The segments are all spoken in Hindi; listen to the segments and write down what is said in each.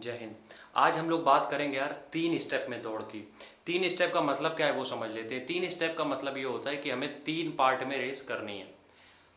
जय हिंद। आज हम लोग बात करेंगे यार 3 स्टेप में दौड़ की। 3 स्टेप का मतलब क्या है वो समझ लेते हैं। 3 स्टेप का मतलब ये होता है कि हमें 3 पार्ट में रेस करनी है।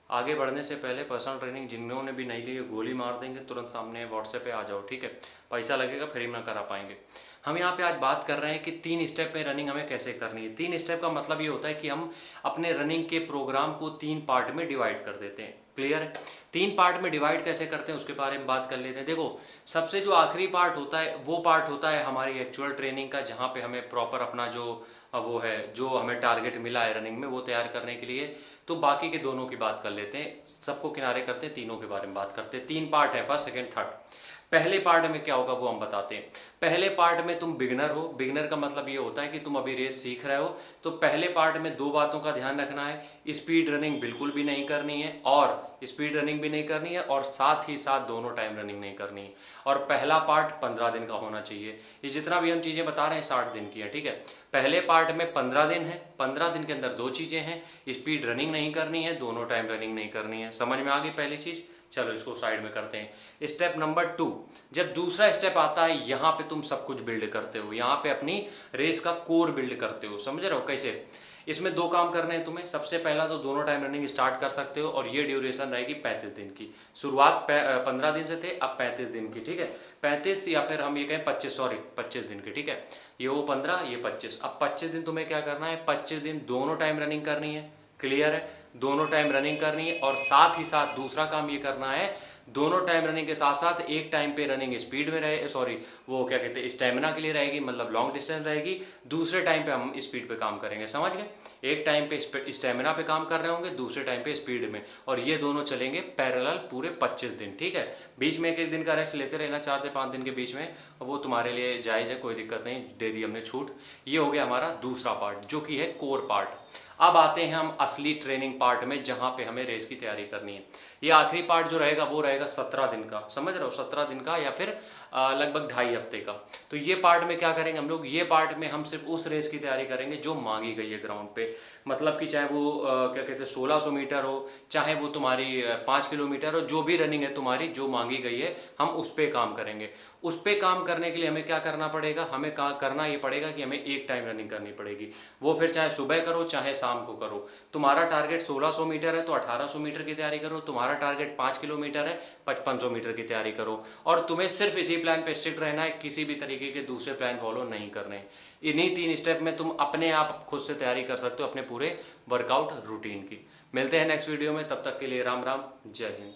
आगे बढ़ने से पहले पर्सनल ट्रेनिंग जिन्होंने भी नहीं ली है गोली मार देंगे, तुरंत सामने व्हाट्सएप पे आ जाओ, ठीक है। पैसा लगेगा, फ्री में करा पाएंगे। हम यहाँ पे आज बात कर रहे हैं कि 3 स्टेप में रनिंग हमें कैसे करनी है। 3 स्टेप का मतलब ये होता है कि हम अपने रनिंग के प्रोग्राम को 3 पार्ट में डिवाइड कर देते हैं। क्लियर है? 3 पार्ट में डिवाइड कैसे करते हैं उसके बारे में बात कर लेते हैं। देखो, सबसे जो आखिरी पार्ट होता है वो पार्ट होता है हमारी एक्चुअल ट्रेनिंग का, जहाँ पे हमें प्रॉपर अपना जो वो है, जो हमें टारगेट मिला है रनिंग में वो तैयार करने के लिए। तो बाकी के दोनों की बात कर लेते हैं, सबको किनारे करते हैं, तीनों के बारे में बात करते हैं। 3 पार्ट है, फर्स्ट सेकंड थर्ड। पहले पार्ट में क्या होगा वो हम बताते हैं। पहले पार्ट में तुम बिगनर हो। बिगनर का मतलब ये होता है कि तुम अभी रेस सीख रहे हो। तो पहले पार्ट में 2 बातों का ध्यान रखना है। स्पीड रनिंग बिल्कुल भी नहीं करनी है, और स्पीड रनिंग भी नहीं करनी है, और साथ ही साथ दोनों टाइम रनिंग नहीं करनी है। और पहला पार्ट 15 दिन का होना चाहिए। ये जितना भी हम चीज़ें बता रहे हैं 60 दिन की है, ठीक है। पहले पार्ट में 15 दिन है, 15 दिन के अंदर 2 चीज़ें हैं। स्पीड रनिंग नहीं करनी है, दोनों टाइम रनिंग नहीं करनी है। समझ में आ गई पहली चीज़? चलो इसको साइड में करते हैं। स्टेप नंबर 2, जब दूसरा स्टेप आता है, यहाँ पे तुम सब कुछ बिल्ड करते हो। यहाँ पे अपनी रेस का कोर बिल्ड करते हो। समझ रहे हो कैसे? इसमें 2 काम करने हैं तुम्हें। सबसे पहला तो दोनों टाइम रनिंग स्टार्ट कर सकते हो, और ये ड्यूरेशन रहेगी 35 दिन की। शुरुआत 15 दिन से थे, अब 35 दिन की, ठीक है। 35 या फिर हम ये कहें 25 दिन की, ठीक है। ये वो 15, ये 25। अब 25 दिन तुम्हें क्या करना है? 25 दिन दोनों टाइम रनिंग करनी है। क्लियर है? दोनों टाइम रनिंग करनी है, और साथ ही साथ दूसरा काम ये करना है, दोनों टाइम रनिंग के साथ साथ एक टाइम पे रनिंग स्पीड में रहे, सॉरी वो क्या कहते हैं, स्टेमिना के लिए रहेगी, मतलब लॉन्ग डिस्टेंस रहेगी। दूसरे टाइम पे हम स्पीड पे काम करेंगे। समझ गए? एक टाइम पे स्टेमिना पे काम कर रहे होंगे, दूसरे टाइम पे स्पीड में, और ये दोनों चलेंगे पैरेलल पूरे 25 दिन, ठीक है। बीच में एक एक दिन का रेस्ट लेते रहना, 4 से 5 दिन के बीच में, वो तुम्हारे लिए जायज़ है, कोई दिक्कत नहीं, दे दी हमने छूट। ये हो गया हमारा दूसरा पार्ट, जो कि है कोर पार्ट। अब आते हैं हम असली ट्रेनिंग पार्ट में, जहाँ पे हमें रेस की तैयारी करनी है। ये आखिरी पार्ट जो रहेगा वो रहेगा 17 दिन का। समझ रहे हो? 17 दिन का, या फिर लगभग 2.5 हफ्ते का। तो ये पार्ट में क्या करेंगे हम लोग? ये पार्ट में हम सिर्फ उस रेस की तैयारी करेंगे जो मांगी गई है ग्राउंड पे। मतलब कि चाहे वो क्या कहते हैं 1600 मीटर हो, चाहे वो तुम्हारी 5 किलोमीटर हो, जो भी रनिंग है तुम्हारी जो मांगी गई है, हम उस पर काम करेंगे। उस पर काम करने के लिए हमें क्या करना पड़ेगा? हमें करना ये पड़ेगा कि हमें एक टाइम रनिंग करनी पड़ेगी। वो फिर चाहे सुबह करो चाहे शाम को करो। तुम्हारा टारगेट 1600 मीटर है तो 1800 मीटर की तैयारी करो। तुम्हारा टारगेट 5 किलोमीटर है, 5500 मीटर की तैयारी करो। और तुम्हें सिर्फ इसी प्लान पे स्टिक रहना है, किसी भी तरीके के दूसरे प्लान फॉलो नहीं करने। इन्हीं 3 स्टेप में तुम अपने आप खुद से तैयारी कर सकते हो अपने पूरे वर्कआउट रूटीन की। मिलते हैं नेक्स्ट वीडियो में, तब तक के लिए राम राम, जय हिंद।